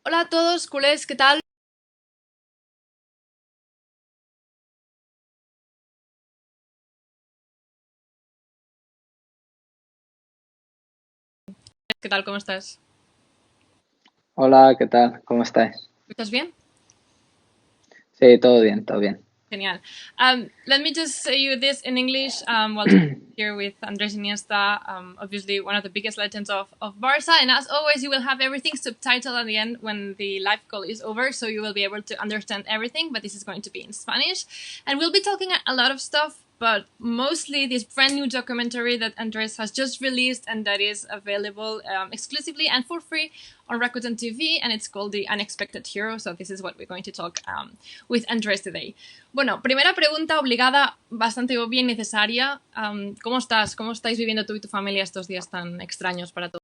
Hola a todos, culés, ¿qué tal? ¿Qué tal? ¿Cómo estás? Hola, ¿qué tal? ¿Cómo estáis? ¿Estás bien? Sí, todo bien, todo bien. Genial. Let me just say you this in English while here with Andres Iniesta, obviously one of the biggest legends of Barca. And as always, you will have everything subtitled at the end when the live call is over, so you will be able to understand everything. But this is going to be in Spanish. And we'll be talking a lot of stuff, but mostly this brand new documentary that Andres has just released and that is available exclusively and for free on Rakuten TV. And it's called The Unexpected Hero. So this is what we're going to talk with Andres today. Bueno, primera pregunta obligada, bastante obvia y necesaria. ¿Cómo estás? ¿Cómo estáis viviendo tú y tu familia estos días tan extraños para todos?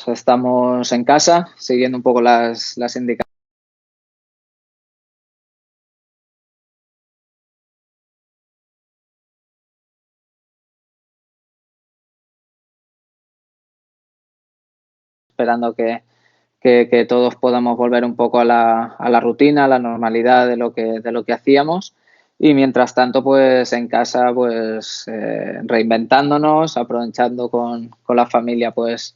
Estamos en casa, siguiendo un poco las indicaciones, esperando que todos podamos volver un poco a la rutina, a la normalidad de lo que hacíamos. Y mientras tanto, pues en casa, pues reinventándonos, aprovechando con la familia, pues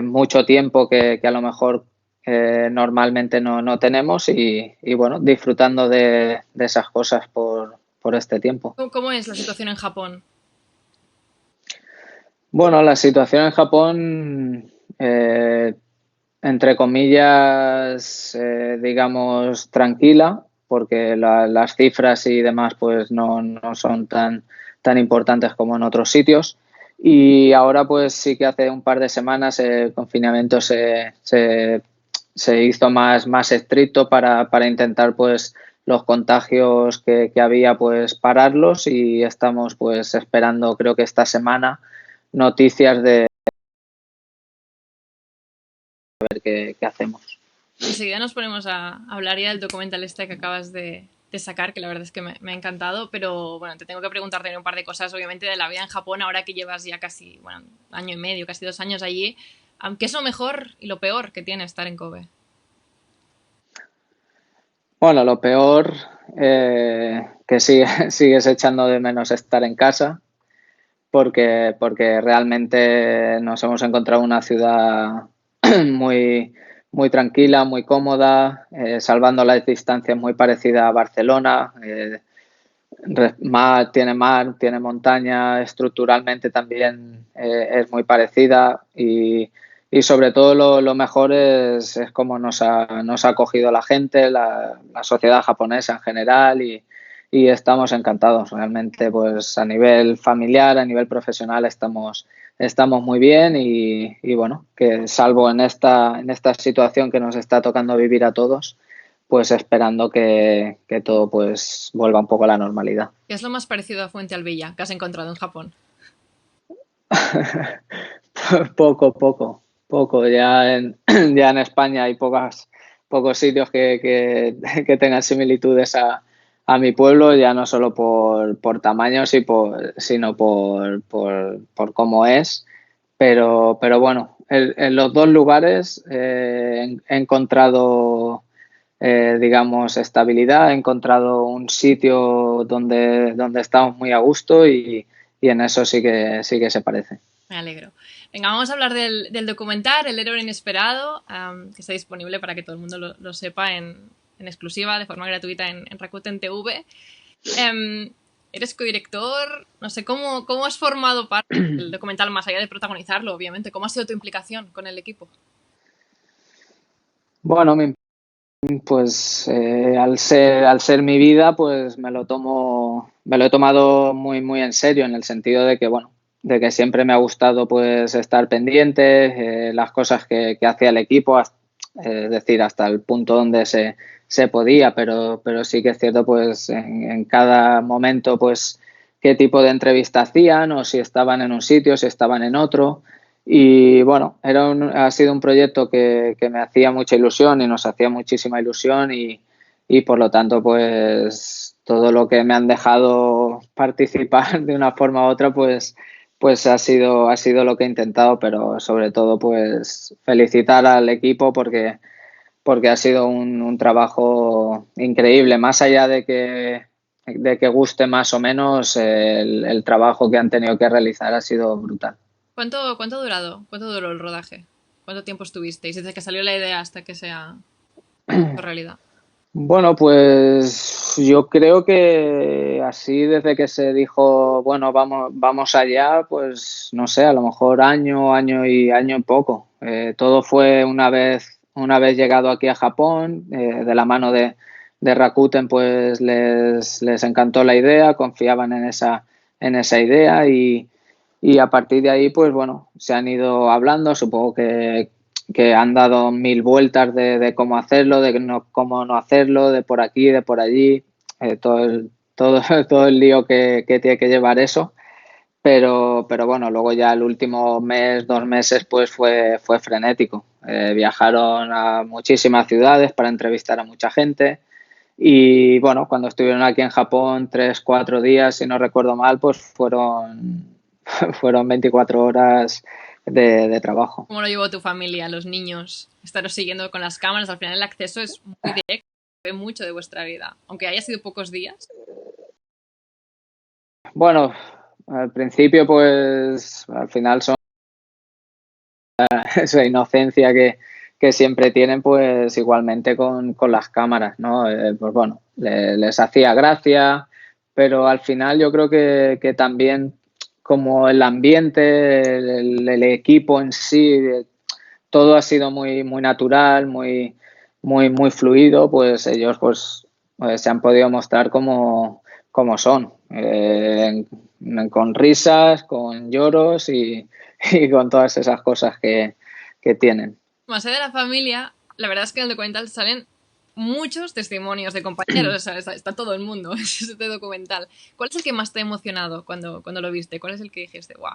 mucho tiempo que a lo mejor normalmente no tenemos y bueno, disfrutando de esas cosas por este tiempo. ¿Cómo es la situación en Japón? Bueno, la situación en Japón, entre comillas, digamos, tranquila, porque las cifras y demás pues no son tan importantes como en otros sitios. Y ahora pues sí que hace un par de semanas el confinamiento se hizo más estricto para intentar pues los contagios que había pues pararlos y estamos pues esperando creo que esta semana noticias de ver qué hacemos. Enseguida nos ponemos a hablar ya del documental este que acabas de sacar, que la verdad es que me ha encantado, pero bueno, te tengo que preguntar también un par de cosas, obviamente, de la vida en Japón, ahora que llevas ya casi, bueno, año y medio, casi 2 años allí. ¿Qué es lo mejor y lo peor que tiene estar en Kobe? Bueno, lo peor que sigues echando de menos estar en casa porque realmente nos hemos encontrado una ciudad muy, muy tranquila, muy cómoda, salvando las distancias muy parecida a Barcelona. Mar, tiene montaña, estructuralmente también es muy parecida y sobre todo lo mejor es cómo nos ha acogido la gente, la sociedad japonesa en general y estamos encantados. Realmente pues a nivel familiar, a nivel profesional estamos muy bien y bueno, que salvo en esta situación que nos está tocando vivir a todos, pues esperando que todo pues vuelva un poco a la normalidad. ¿Qué es lo más parecido a Fuente Alvilla que has encontrado en Japón? Poco. Ya en España hay pocos sitios que tengan similitudes a mi pueblo, ya no solo por tamaño, sino por cómo es. Pero bueno, en los dos lugares he encontrado, digamos, estabilidad, he encontrado un sitio donde estamos muy a gusto y en eso sí que se parece. Me alegro. Venga, vamos a hablar del documental El héroe inesperado, que está disponible para que todo el mundo lo sepa en exclusiva, de forma gratuita en Rakuten TV. Eres codirector, no sé, ¿cómo has formado parte del documental, más allá de protagonizarlo, obviamente? ¿Cómo ha sido tu implicación con el equipo? Bueno, pues al ser mi vida, pues me lo he tomado muy en serio en el sentido de que, bueno, de que siempre me ha gustado pues estar pendiente, las cosas que hacía el equipo, es decir, hasta el punto donde se podía, pero sí que es cierto pues en cada momento pues qué tipo de entrevista hacían o si estaban en un sitio, si estaban en otro. Y bueno, ha sido un proyecto que me hacía mucha ilusión y nos hacía muchísima ilusión y por lo tanto, pues todo lo que me han dejado participar de una forma u otra, pues ha sido lo que he intentado, pero sobre todo pues felicitar al equipo porque ha sido un trabajo increíble, más allá de que guste más o menos, el trabajo que han tenido que realizar ha sido brutal. ¿Cuánto ha durado? ¿Cuánto duró el rodaje? ¿Cuánto tiempo estuvisteis desde que salió la idea hasta que sea realidad? Bueno, pues yo creo que así desde que se dijo, bueno, vamos allá, pues no sé, a lo mejor año y poco. Todo fue una vez llegado aquí a Japón, de la mano de Rakuten, pues les encantó la idea, confiaban en esa idea y a partir de ahí, pues bueno, se han ido hablando, supongo que han dado mil vueltas de cómo hacerlo, de no, cómo no hacerlo, de por aquí, de por allí, todo el lío que tiene que llevar eso. Pero bueno, luego ya el último mes, 2 meses, pues fue frenético. Viajaron a muchísimas ciudades para entrevistar a mucha gente. Y bueno, cuando estuvieron aquí en Japón 3, 4 días, si no recuerdo mal, pues fueron 24 horas de trabajo. ¿Cómo lo llevó tu familia, los niños? Estaros siguiendo con las cámaras, al final el acceso es muy directo, ve mucho de vuestra vida, aunque haya sido pocos días. Bueno, al principio, pues al final son esa inocencia que siempre tienen, pues igualmente con las cámaras, ¿no? Pues bueno, les hacía gracia, pero al final yo creo que también como el ambiente, el equipo en sí, todo ha sido muy natural, muy fluido, pues ellos pues se han podido mostrar como son, con risas, con lloros y con todas esas cosas que tienen. Más allá de la familia, la verdad es que en el documental salen muchos testimonios de compañeros, o sea, está todo el mundo en este documental. ¿Cuál es el que más te ha emocionado cuando lo viste? ¿Cuál es el que dijiste, wow?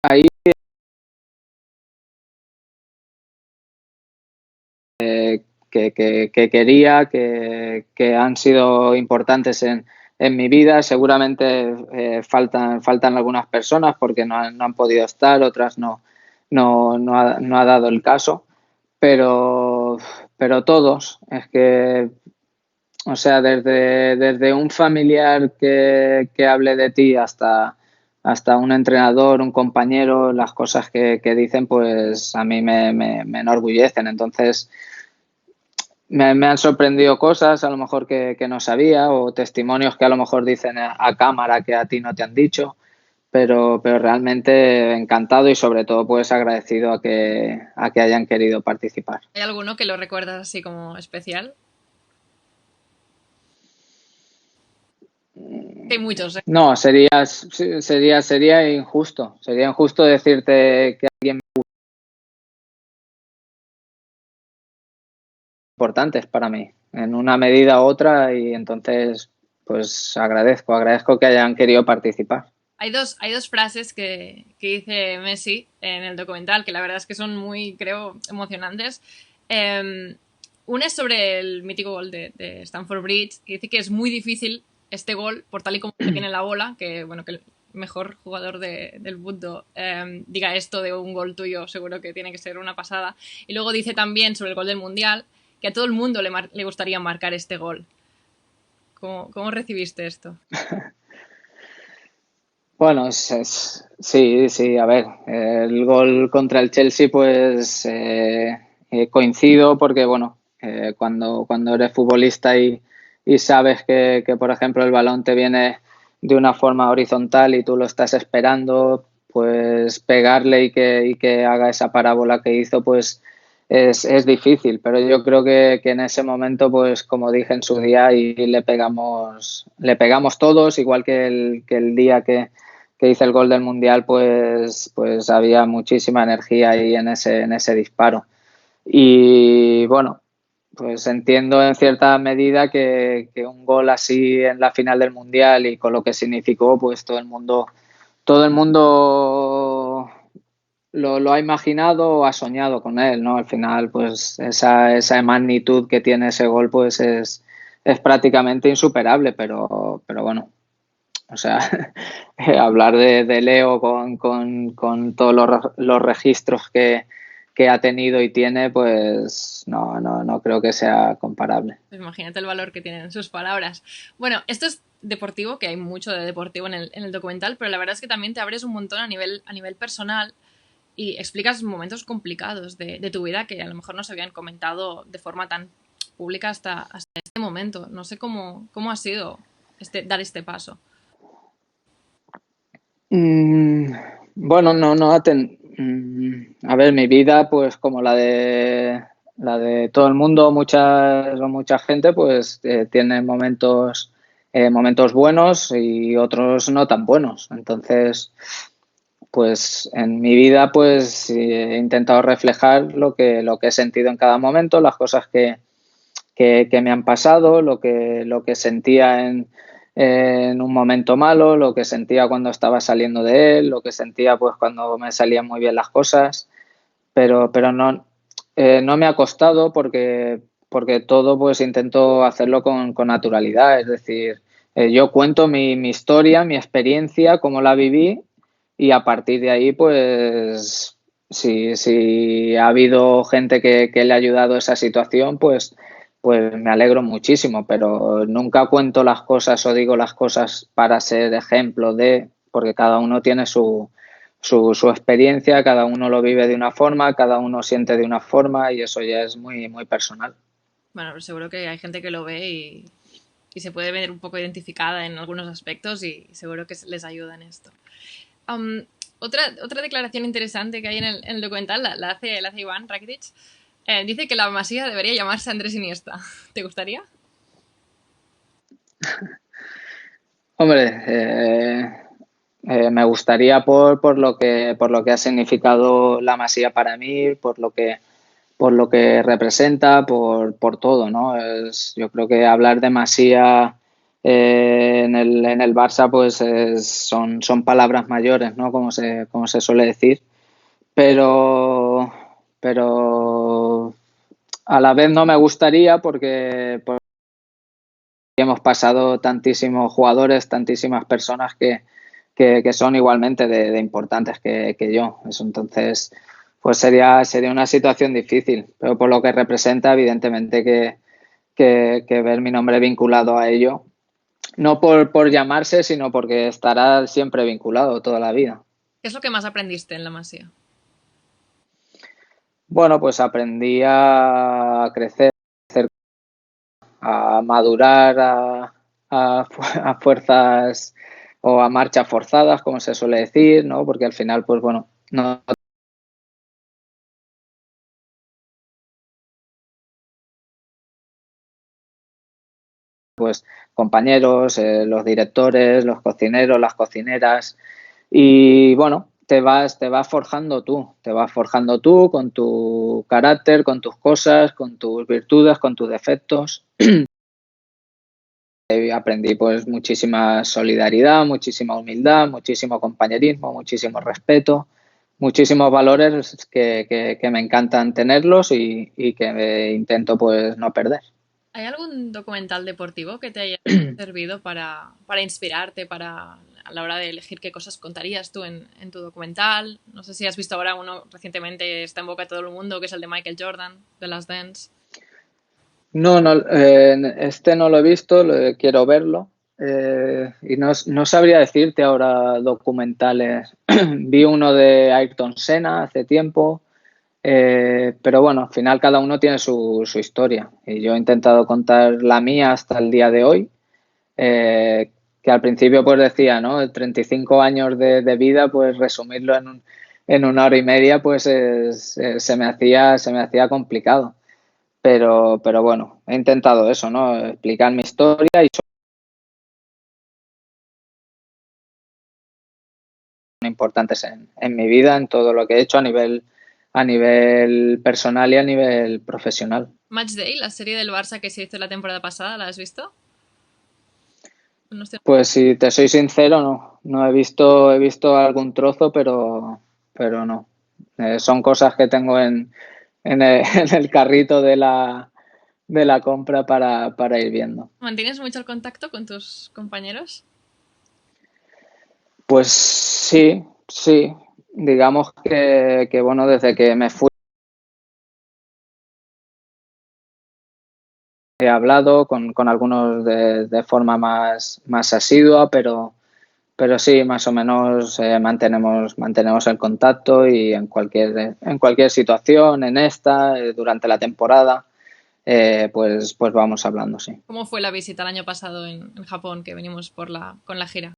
Ahí que quería, que han sido importantes en mi vida. Seguramente faltan algunas personas porque no han podido estar, otras no ha dado el caso, pero, pero todos. Es que, o sea, desde un familiar que hable de ti hasta un entrenador, un compañero, las cosas que dicen, pues a mí me enorgullecen. Entonces, me han sorprendido cosas a lo mejor que no sabía o testimonios que a lo mejor dicen a cámara que a ti no te han dicho, pero realmente encantado y sobre todo pues agradecido a que hayan querido participar. ¿Hay alguno que lo recuerdas así como especial? Que hay muchos, ¿eh? No, sería injusto decirte que alguien importante es para mí, en una medida u otra y entonces pues agradezco que hayan querido participar. Hay dos frases que dice Messi en el documental que la verdad es que son muy, creo, emocionantes. Una es sobre el mítico gol de Stamford Bridge y dice que es muy difícil este gol por tal y como tiene la bola, que bueno, que el mejor jugador del mundo diga esto de un gol tuyo, seguro que tiene que ser una pasada. Y luego dice también sobre el gol del Mundial que a todo el mundo le gustaría marcar este gol. ¿Cómo recibiste esto? Bueno, sí, a ver, el gol contra el Chelsea, pues coincido porque, bueno, cuando eres futbolista y sabes por ejemplo, el balón te viene de una forma horizontal y tú lo estás esperando, pues pegarle y que haga esa parábola que hizo, pues es difícil, pero yo creo que en ese momento, pues como dije en su día, y le pegamos todos, igual que el día que hice el gol del Mundial, pues había muchísima energía ahí en ese disparo. Y bueno, pues entiendo en cierta medida que un gol así en la final del Mundial y con lo que significó, pues todo el mundo lo ha imaginado o ha soñado con él, ¿no? Al final, pues esa magnitud que tiene ese gol, pues es prácticamente insuperable, pero bueno, O sea, hablar de Leo con todos los registros que ha tenido y tiene, pues no creo que sea comparable. Pues imagínate el valor que tienen sus palabras. Bueno, esto es deportivo, que hay mucho de deportivo en el documental, pero la verdad es que también te abres un montón a nivel personal y explicas momentos complicados de tu vida que a lo mejor no se habían comentado de forma tan pública hasta este momento. No sé cómo ha sido dar este paso. Mm, bueno, a ver, mi vida, pues como la de todo el mundo, mucha gente, pues tiene momentos buenos y otros no tan buenos. Entonces, pues en mi vida, pues he intentado reflejar lo que he sentido en cada momento, las cosas que me han pasado, lo que sentía en un momento malo, lo que sentía cuando estaba saliendo de él, lo que sentía pues cuando me salían muy bien las cosas, pero no me ha costado porque todo pues intento hacerlo con naturalidad, es decir, yo cuento mi historia, mi experiencia, cómo la viví y a partir de ahí pues si ha habido gente que le ha ayudado a esa situación, pues me alegro muchísimo, pero nunca cuento las cosas o digo las cosas para ser ejemplo porque cada uno tiene su experiencia, cada uno lo vive de una forma, cada uno siente de una forma y eso ya es muy personal. Bueno, pero seguro que hay gente que lo ve y se puede ver un poco identificada en algunos aspectos y seguro que les ayuda en esto. Um, otra declaración interesante que hay en el documental la hace Iván Rakitic. Dice que la Masía debería llamarse Andrés Iniesta. ¿Te gustaría? Hombre, me gustaría por lo que ha significado la Masía para mí, por lo que representa, por todo, ¿no? Yo creo que hablar de Masía en el Barça, pues son palabras mayores, ¿no? Como se suele decir. Pero, pero a la vez no me gustaría porque hemos pasado tantísimos jugadores, tantísimas personas que son igualmente de importantes que yo. Eso entonces, pues sería una situación difícil, pero por lo que representa, evidentemente que ver mi nombre vinculado a ello, no por llamarse, sino porque estará siempre vinculado toda la vida. ¿Qué es lo que más aprendiste en la Masía? Bueno, pues aprendí a crecer, a madurar a fuerzas o a marchas forzadas, como se suele decir, ¿no? Porque al final, pues bueno, no pues compañeros, los directores, los cocineros, las cocineras y bueno, te vas forjando tú con tu carácter, con tus cosas, con tus virtudes, con tus defectos. Aprendí pues muchísima solidaridad, muchísima humildad, muchísimo compañerismo, muchísimo respeto, muchísimos valores que me encantan tenerlos y que intento pues no perder. ¿Hay algún documental deportivo que te haya servido para inspirarte, a la hora de elegir qué cosas contarías tú en tu documental? No sé si has visto ahora uno recientemente, está en boca de todo el mundo, que es el de Michael Jordan, The Last Dance. No, este no lo he visto, quiero verlo. Y no sabría decirte ahora documentales. Vi uno de Ayrton Senna hace tiempo, pero bueno, al final cada uno tiene su historia. Y yo he intentado contar la mía hasta el día de hoy, que al principio pues decía, ¿no? 35 años de vida, pues resumirlo en una hora y media, pues se me hacía complicado. Pero bueno, he intentado eso, ¿no? Explicar mi historia y son importantes en mi vida, en todo lo que he hecho a nivel personal y a nivel profesional. Match Day, la serie del Barça que se hizo la temporada pasada, ¿la has visto? No estoy- Pues si te soy sincero, no he visto algún trozo, pero no. Son cosas que tengo en el carrito de la compra para ir viendo. ¿Mantienes mucho el contacto con tus compañeros? Pues sí, sí. Digamos que bueno, desde que me fui he hablado con algunos de forma más asidua, pero sí, más o menos mantenemos el contacto y en cualquier situación, en esta, durante la temporada, pues vamos hablando, sí. ¿Cómo fue la visita el año pasado en Japón, que venimos con la gira?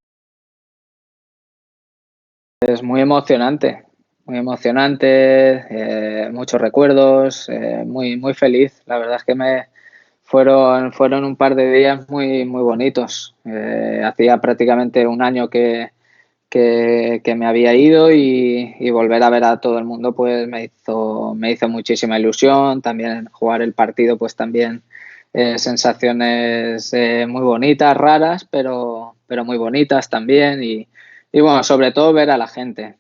Es muy emocionante, muchos recuerdos, muy feliz. La verdad es que fueron un par de días muy bonitos. Hacía prácticamente un año que me había ido y volver a ver a todo el mundo pues me hizo muchísima ilusión. También jugar el partido pues también sensaciones muy bonitas, raras, pero muy bonitas también y bueno, sobre todo ver a la gente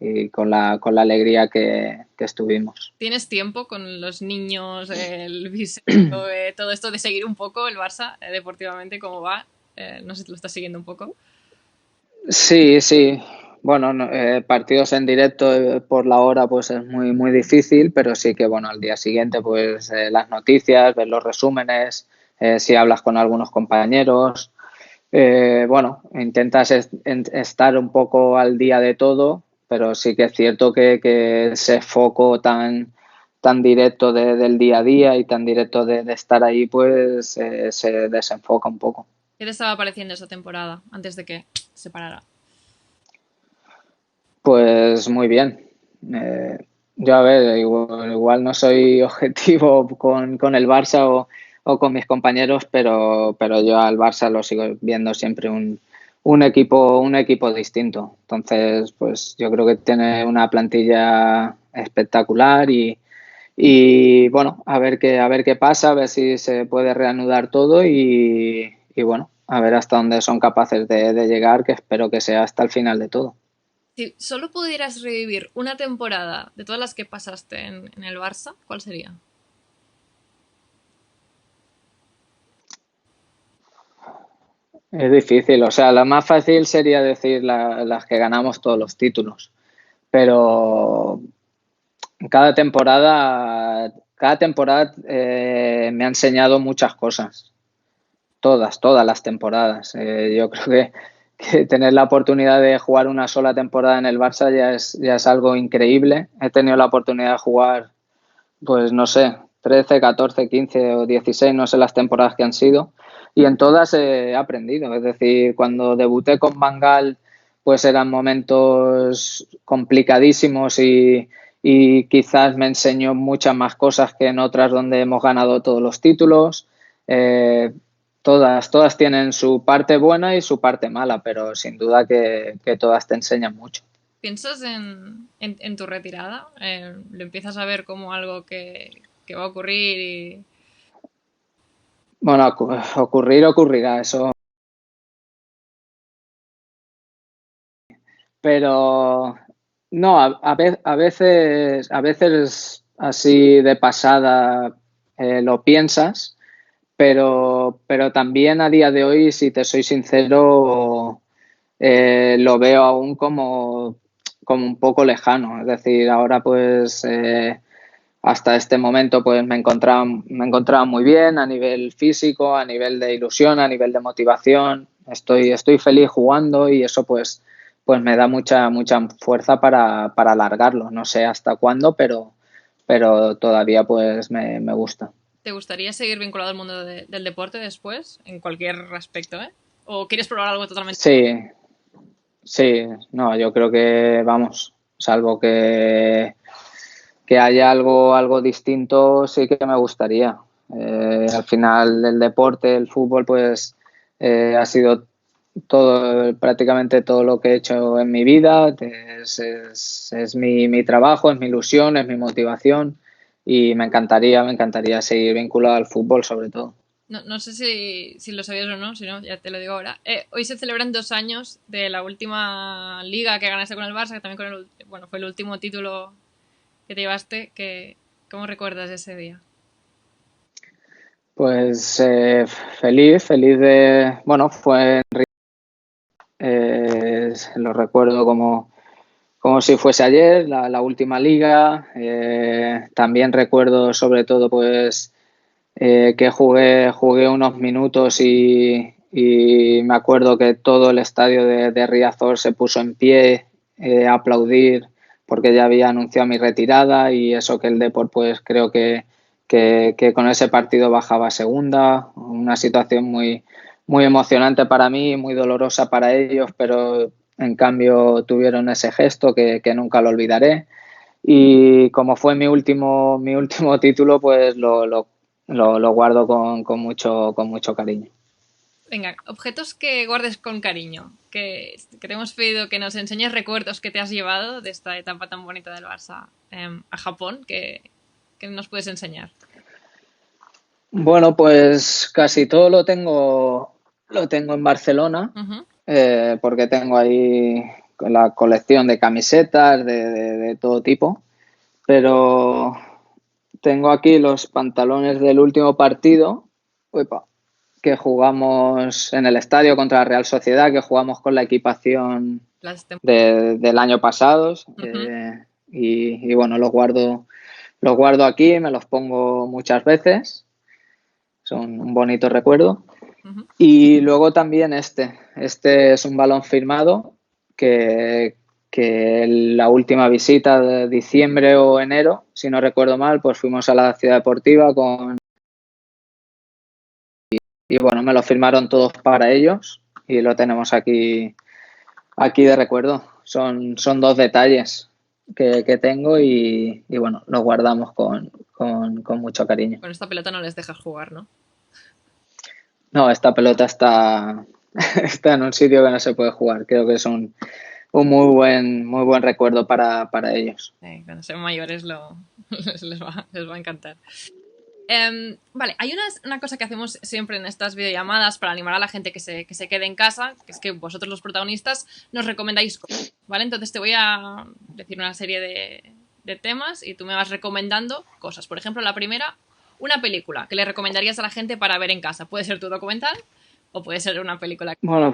y con la alegría que estuvimos. ¿Tienes tiempo con los niños, el viseo, todo esto de seguir un poco el Barça deportivamente, cómo va? No sé si lo estás siguiendo un poco. Sí, sí. Bueno, partidos en directo por la hora pues es muy difícil, pero sí que bueno, al día siguiente pues las noticias, ver los resúmenes, si hablas con algunos compañeros, bueno, intentas estar un poco al día de todo, pero sí que es cierto que ese foco tan directo del día a día y tan directo de estar ahí pues se desenfoca un poco. ¿Qué te estaba pareciendo esa temporada antes de que se parara? Pues muy bien. Eh, yo, a ver, igual no soy objetivo con el Barça o con mis compañeros, pero yo al Barça lo sigo viendo siempre un equipo distinto. Entonces, pues yo creo que tiene una plantilla espectacular y bueno, a ver qué pasa, a ver si se puede reanudar todo y bueno, a ver hasta dónde son capaces de llegar, que espero que sea hasta el final de todo. Si solo pudieras revivir una temporada de todas las que pasaste en el Barça, ¿cuál sería? Es difícil, o sea, la más fácil sería decir las que ganamos todos los títulos, pero cada temporada me ha enseñado muchas cosas, todas las temporadas. Yo creo que tener la oportunidad de jugar una sola temporada en el Barça ya es algo increíble. He tenido la oportunidad de jugar, pues no sé, 13, 14, 15 o 16, no sé las temporadas que han sido, y en todas he aprendido. Es decir, cuando debuté con Bangal, pues eran momentos complicadísimos y quizás me enseñó muchas más cosas que en otras donde hemos ganado todos los títulos. Eh, todas tienen su parte buena y su parte mala, pero sin duda que todas te enseñan mucho. ¿Piensas en tu retirada? ¿Lo empiezas a ver como algo que va a ocurrir y Bueno, ocurrirá, eso. Pero no, a veces así de pasada lo piensas, pero también a día de hoy, si te soy sincero, lo veo aún como un poco lejano. Es decir, ahora pues hasta este momento pues me encontraba muy bien a nivel físico, a nivel de ilusión, a nivel de motivación. Estoy feliz jugando y eso pues me da mucha fuerza para alargarlo. No sé hasta cuándo, pero todavía pues me gusta. te gustaría seguir vinculado al mundo del deporte después, en cualquier aspecto, ¿eh? ¿O quieres probar algo totalmente? Sí, sí, no, yo creo que vamos, salvo que haya algo distinto, sí que me gustaría. Al final el deporte, el fútbol, pues ha sido prácticamente todo lo que he hecho en mi vida. Es mi trabajo, es mi ilusión, es mi motivación y me encantaría seguir vinculado al fútbol sobre todo. No sé si lo sabías o no, si no, ya te lo digo ahora. Hoy se celebran 2 años de la última liga que ganaste con el Barça, que también bueno, fue el último título que te llevaste. ¿Cómo recuerdas ese día? Pues feliz bueno, fue lo recuerdo como si fuese ayer, la última liga. También recuerdo sobre todo pues que jugué unos minutos y me acuerdo que todo el estadio de Riazor se puso en pie a aplaudir porque ya había anunciado mi retirada y eso que el Depor pues creo que con ese partido bajaba a segunda, una situación muy emocionante para mí, muy dolorosa para ellos, pero en cambio tuvieron ese gesto que nunca lo olvidaré. Y como fue mi último título, pues lo guardo con mucho cariño. Venga, objetos que guardes con cariño. Que te hemos pedido que nos enseñes recuerdos que te has llevado de esta etapa tan bonita del Barça a Japón. Que nos puedes enseñar? Bueno, pues casi todo lo tengo en Barcelona, Ujú. porque tengo ahí la colección de camisetas de todo tipo, pero tengo aquí los pantalones del último partido, uepa, que jugamos en el estadio contra la Real Sociedad, que jugamos con la equipación Las tem- del año pasado, Ujú. y bueno, los guardo aquí, me los pongo muchas veces, son un bonito recuerdo. Ujú. Y luego también este es un balón firmado que la última visita de diciembre o enero, si no recuerdo mal, pues fuimos a la ciudad deportiva y bueno, me lo firmaron todos para ellos y lo tenemos aquí de recuerdo. Son dos detalles que tengo y bueno, los guardamos con mucho cariño. Con esta pelota no les dejas jugar, ¿no? No, esta pelota está en un sitio que no se puede jugar. Creo que es un muy buen recuerdo para ellos. Cuando sean mayores les va a encantar. Vale, hay una cosa que hacemos siempre en estas videollamadas para animar a la gente que se quede en casa, que es que vosotros los protagonistas nos recomendáis cosas, ¿vale? Entonces te voy a decir una serie de temas y tú me vas recomendando cosas. Por ejemplo, la primera, una película que le recomendarías a la gente para ver en casa. Puede ser tu documental o puede ser una película. Bueno,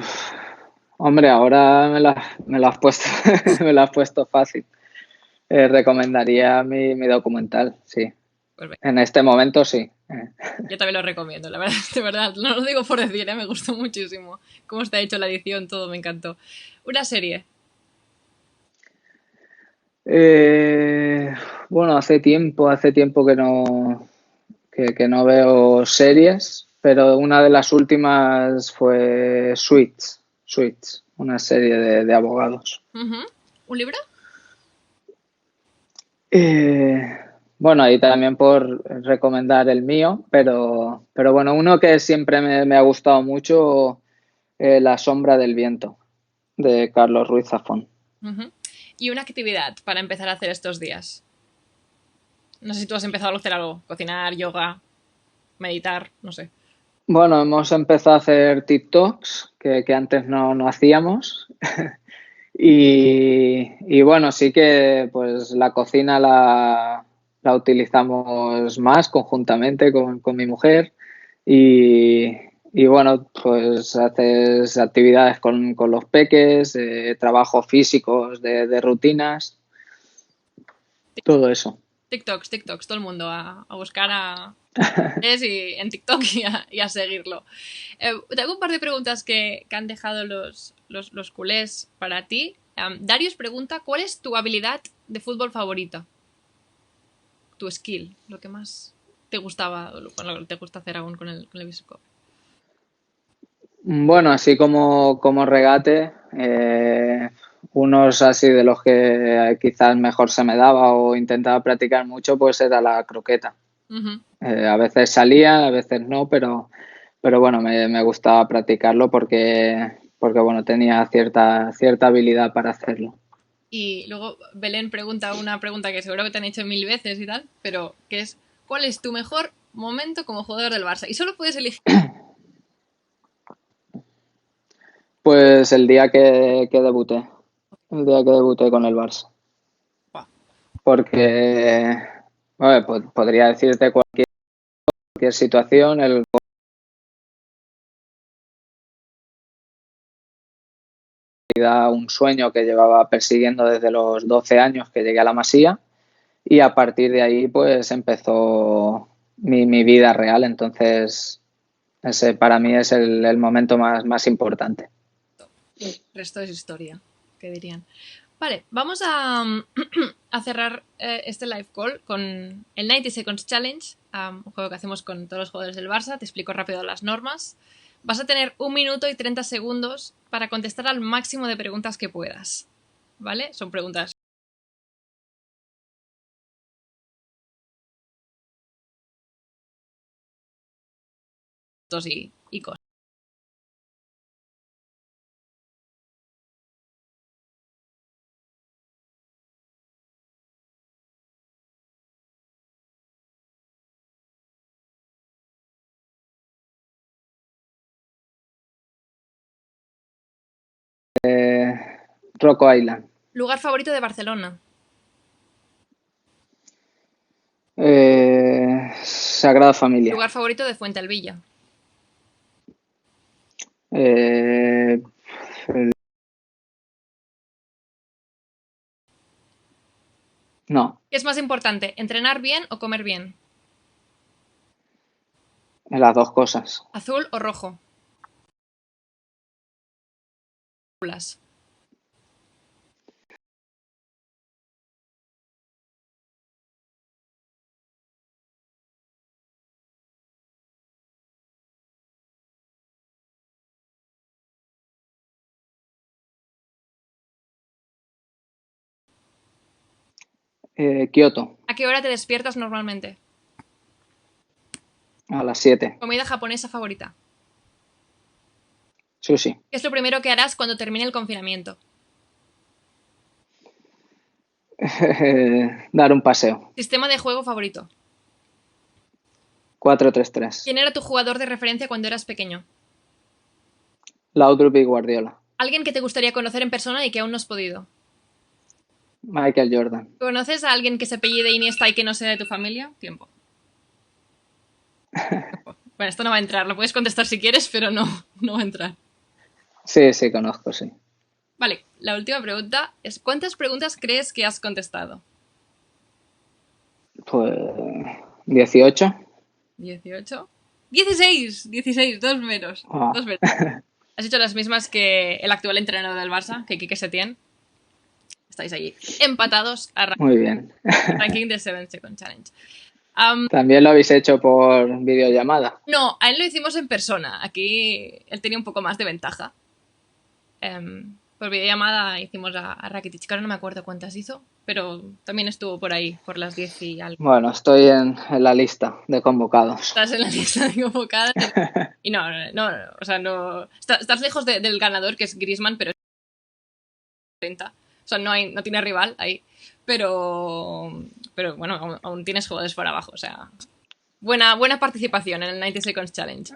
hombre, ahora me lo has puesto, me lo has puesto fácil. Recomendaría mi documental, sí. Pues venga, En este momento sí. yo también lo recomiendo, la verdad, de verdad. No lo digo por decir, me gustó muchísimo. Cómo está hecho la edición, todo me encantó. Una serie. Eh, bueno, hace tiempo que no veo series, pero una de las últimas fue Suits, una serie de abogados. Ujú. ¿Un libro? Eh, bueno, ahí también por recomendar el mío, pero bueno, uno que siempre me ha gustado mucho, La sombra del viento, de Carlos Ruiz Zafón. Ujú. Y una actividad para empezar a hacer estos días. No sé si tú has empezado a hacer algo. Cocinar, yoga, meditar, no sé. Bueno, hemos empezado a hacer TikToks que antes no hacíamos. Y bueno, sí que pues la cocina la utilizamos más conjuntamente con mi mujer y, y bueno, pues haces actividades con los peques, trabajos físicos de rutinas, todo eso. TikToks, todo el mundo a buscar en TikTok y a seguirlo. Tengo un par de preguntas que han dejado los culés para ti. Darius pregunta, ¿cuál es tu habilidad de fútbol favorita? Tu skill, lo que más te gustaba, lo que te gusta hacer aún con el Biscoff. Bueno, así como regate, unos así de los que quizás mejor se me daba o intentaba practicar mucho, pues era la croqueta. Ujú. A veces salía, a veces no, pero bueno, me gustaba practicarlo porque bueno, tenía cierta habilidad para hacerlo. Y luego Belén pregunta una pregunta que seguro que te han hecho mil veces y tal, pero que es, ¿cuál es tu mejor momento como jugador del Barça? Y solo puedes elegir. Pues el día que debuté con el Barça, Buah, porque bueno, podría decirte cualquier situación, el un sueño que llevaba persiguiendo desde los 12 años que llegué a la Masía, y a partir de ahí pues empezó mi vida real. Entonces ese para mí es el momento más importante. El resto es historia, ¿qué dirían? Vale, vamos a, a cerrar este live call con el 90 Seconds Challenge, un juego que hacemos con todos los jugadores del Barça. Te explico rápido las normas. Vas a tener 1 minuto y 30 segundos para contestar al máximo de preguntas que puedas. ¿Vale? Son preguntas y cosas. Rocco Island. Lugar favorito de Barcelona. Sagrada Familia. Lugar favorito de Fuentealbilla. No. ¿Qué es más importante, entrenar bien o comer bien? Las dos cosas. ¿Azul o rojo? Kioto. ¿A qué hora te despiertas normalmente? A las 7. ¿Comida japonesa favorita? Sushi. ¿Qué es lo primero que harás cuando termine el confinamiento? Dar un paseo. ¿Sistema de juego favorito? 4-3-3. ¿Quién era tu jugador de referencia cuando eras pequeño? Laudrup y Guardiola. ¿Alguien que te gustaría conocer en persona y que aún no has podido? Michael Jordan. ¿Conoces a alguien que se apellide Iniesta y que no sea de tu familia? Tiempo. Bueno, esto no va a entrar. Lo puedes contestar si quieres, pero no va a entrar. Sí, conozco, sí. Vale, la última pregunta es ¿cuántas preguntas crees que has contestado? Pues 18. 18. 16, dos menos. Ah. Dos menos. Has hecho las mismas que el actual entrenador del Barça, que Quique Setién. Estáis allí empatados a Muy bien. ranking de 7 Second Challenge. ¿También lo habéis hecho por videollamada? No, a él lo hicimos en persona. Aquí él tenía un poco más de ventaja. Por videollamada hicimos a Rakitic, que ahora no me acuerdo cuántas hizo, pero también estuvo por ahí, por las 10 y algo. Bueno, estoy en la lista de convocados. Estás en la lista de convocadas y no, o sea, no... Estás lejos del ganador, que es Griezmann, pero es 30. O sea, no tiene rival ahí. Pero bueno, aún tienes jugadores por abajo, o sea... Buena participación en el 90 Seconds Challenge.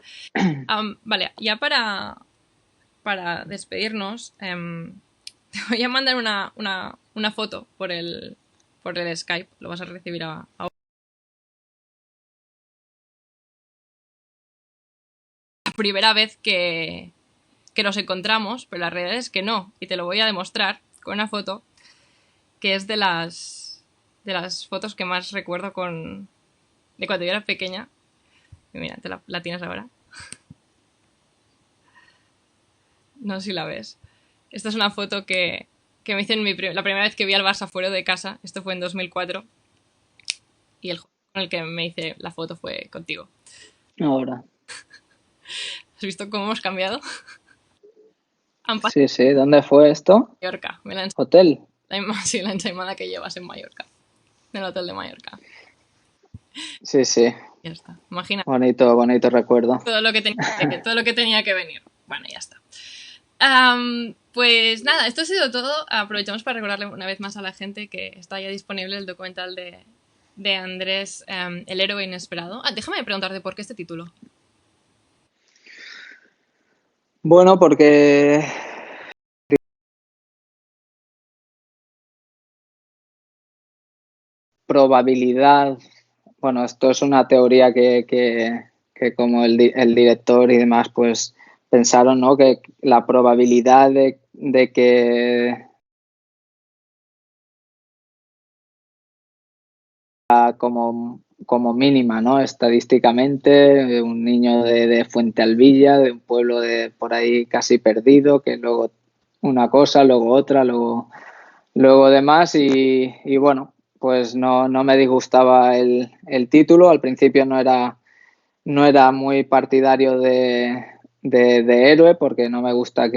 Vale, ya para despedirnos, te voy a mandar una foto por el Skype. Lo vas a recibir ahora. La primera vez que nos encontramos, pero la realidad es que no. Y te lo voy a demostrar con una foto que es de las fotos que más recuerdo de cuando yo era pequeña. Y mira, la tienes ahora. No sé si la ves. Esta es una foto que me hice la primera vez que vi al Barça fuera de casa. Esto fue en 2004. Y el juego con el que me hice la foto fue contigo. Ahora. ¿Has visto cómo hemos cambiado? Sí. ¿Dónde fue esto? Mallorca. ¿Hotel? Sí, la ensaimada que llevas en Mallorca. En el hotel de Mallorca. Sí. Ya está. Imagina. Bonito recuerdo. Todo lo que tenía que venir. Bueno, ya está. Pues nada, esto ha sido todo. Aprovechamos para recordarle una vez más a la gente que está ya disponible el documental de Andrés, El héroe inesperado. Déjame preguntarte por qué este título. Bueno, porque probabilidad, bueno, esto es una teoría que como el director y demás pues pensaron, ¿no? Que la probabilidad de que como mínima, ¿no? Estadísticamente, un niño de Fuentealbilla, de un pueblo de por ahí casi perdido, que luego una cosa, luego otra, luego demás y bueno, pues no me disgustaba el título. Al principio no era muy partidario de héroe porque no me gusta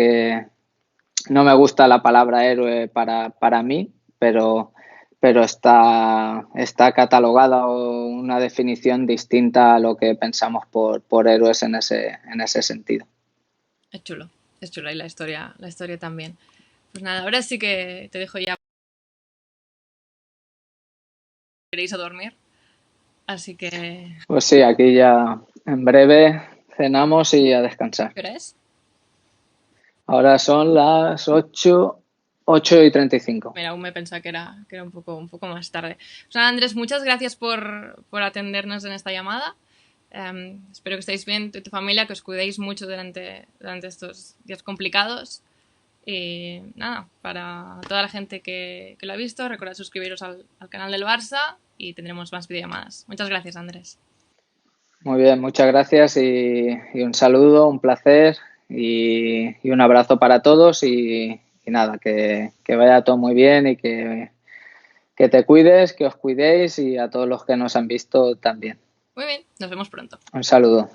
la palabra héroe para mí, pero está catalogada o una definición distinta a lo que pensamos por héroes en ese sentido. Es chulo y la historia también. Pues nada, ahora sí que te dejo ya. Queréis a dormir, así que... Pues sí, aquí ya en breve cenamos y a descansar. ¿Qué hora es? Ahora son las 8:35. Mira, aún me pensaba que era un poco más tarde. O sea, Andrés, muchas gracias por atendernos en esta llamada. Espero que estéis bien, tu familia, que os cuidéis mucho durante estos días complicados. Y nada, para toda la gente que lo ha visto, recordad suscribiros al canal del Barça y tendremos más videollamadas. Muchas gracias, Andrés. Muy bien, muchas gracias y un saludo, un placer y un abrazo para todos y nada, que vaya todo muy bien y que te cuides, que os cuidéis y a todos los que nos han visto también. Muy bien, nos vemos pronto. Un saludo.